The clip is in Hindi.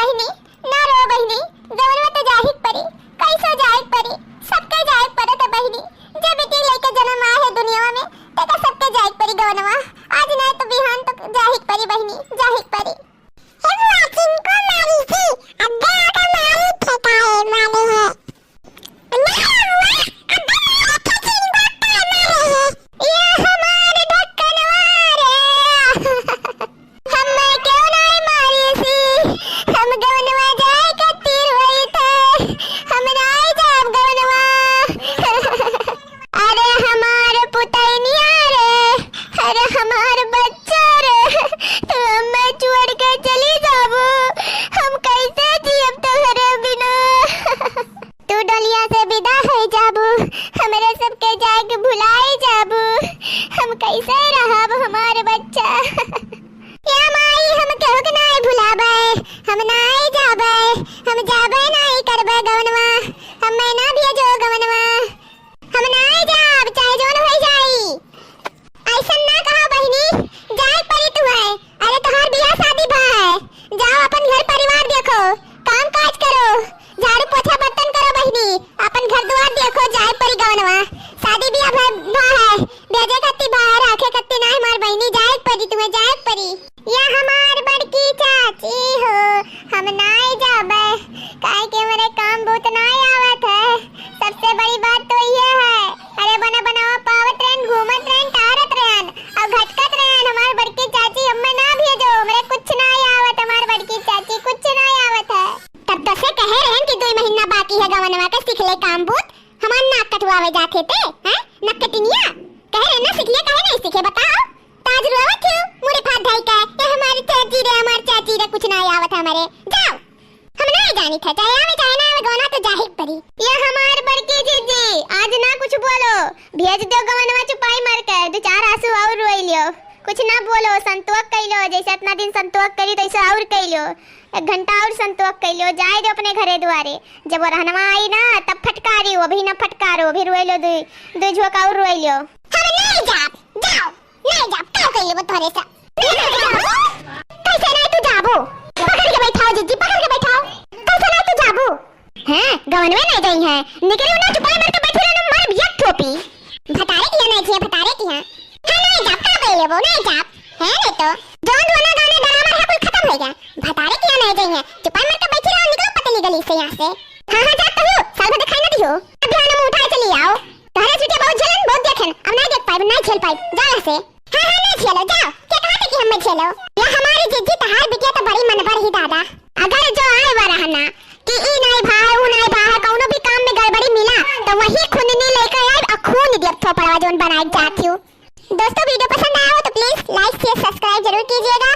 बहिनी, ना रो बहिनी, गवनवा तो जाहिक परी, कैसो जाहिक परी, सबके जाहिक परे तो बहिनी, जब बेटी लेके जन्म आए है दुनिया में, तेका सबके जाहिक परी गवनवा, आज नहीं तो बिहान तो जाहिक परी बहिनी, जाहिक परी। हे बुआ चिंको मारी थी, अब्बे आका मारी फेंका है माने है। कैसे रहब हमारे बच्चा या माई हम केहू के नहीं भुलाबे हम नहीं जाबे हम जाबे नहीं करबे गवनवा हम ना भेजो गवनवा हम नहीं जाब चाहे जोन हो जाई ऐसा ना कहो बहिनी जाए परी तू है अरे तोहार बियाह शादी भा है जाओ अपन घर परिवार देखो काम काज करो झाड़ू पोछा बर्तन करो बहिनी अपन घर द्वार देखो जाए परी गवनवा शादी बियाह भा है भेजे कत्ती बाहर आखे कत्ती ना हमार बहनी जाए परी तुम्हें जाए परी या हमार बड़की चाची हो हम नहीं जाबे काहे के मेरे काम बहुत नहीं आवत है सबसे बड़ी बात तो ये है अरे बना बनावा पावत रहन घूमत रहन टारत रहन और घटकत रहन हमार बड़की चाची हमें ना भेजो मेरे कुछ नहीं आवत हमार बड़की चाची कुछ नहीं आवत है तब तो से कहे रहन कि 2 महीना बाकी है गवनवा के सिख ले काम बूत हमार नाक कटवावे जाते थे हैं नकटिनिया कह रहे ना सीखिए कहे नहीं सीखे बताओ ताज रोवत हो मुरे फाट ढाई का ये हमारी चाची रे कुछ नहीं आवत हमारे जाओ हम नहीं जानी था चाहे आवे चाहे ना आवे गवना तो जाहिक परी ये हमार बड़की जीजी आज ना कुछ बोलो भेज दो गवनवा चुपाई मार के 2-4 आंसू और रोई लियो कुछ ना बोलो संतोष कइलो जैसे इतना दिन संतोष करी तैसे और कइलो 1 घंटा और संतोष कइलो जाए दो अपने घरे द्वारे जब वो रहनवा आई ना तब फटकारी वो भी ना फटकारो भी रोई लो दो झोंका और रोई लो हम नहीं जाब जाओ नहीं जाब का कइले तोरे से कैसे नहीं तू जाबो पकड़ के बैठाओ जीजी पकड़ के बैठाओ कैसे नहीं तू जाबो हैं गवनवे नहीं गई है निकलो ना चुपाई मार के बैठे रहना मार बियक थोपी भतारे की नहीं थी भतारे की है नहीं जाब का कइले वो नहीं जाब है नहीं तो जोन वाला गाना ड्रामा है कुल खत्म हो गया भतारे की नहीं गई है चुपाई मार के बैठे रहो निकलो पतली गली से यहां से हां जाता हूं साल में दिखाई ना दियो ध्यान में उठाए चली आओ तारे छुटे बहुत झलन बहुत देखन अब नहीं देख पाए नहीं खेल पाए जा से हां नहीं खेलो जाओ क्या कहते कि हम में खेलो ये हमारी जिद्दी तहार बिटिया तो बड़ी मनबर ही दादा अगर जो आए वा रहना कि ई नहीं भाई ऊ नहीं भाई कोनो भी काम में गड़बड़ी मिला तो वही खूननी लेकर आए और खून दिया थोपड़वा जोन बनाई जाती हूं दोस्तों वीडियो पसंद आया हो तो प्लीज लाइक शेयर सब्सक्राइब जरूर कीजिएगा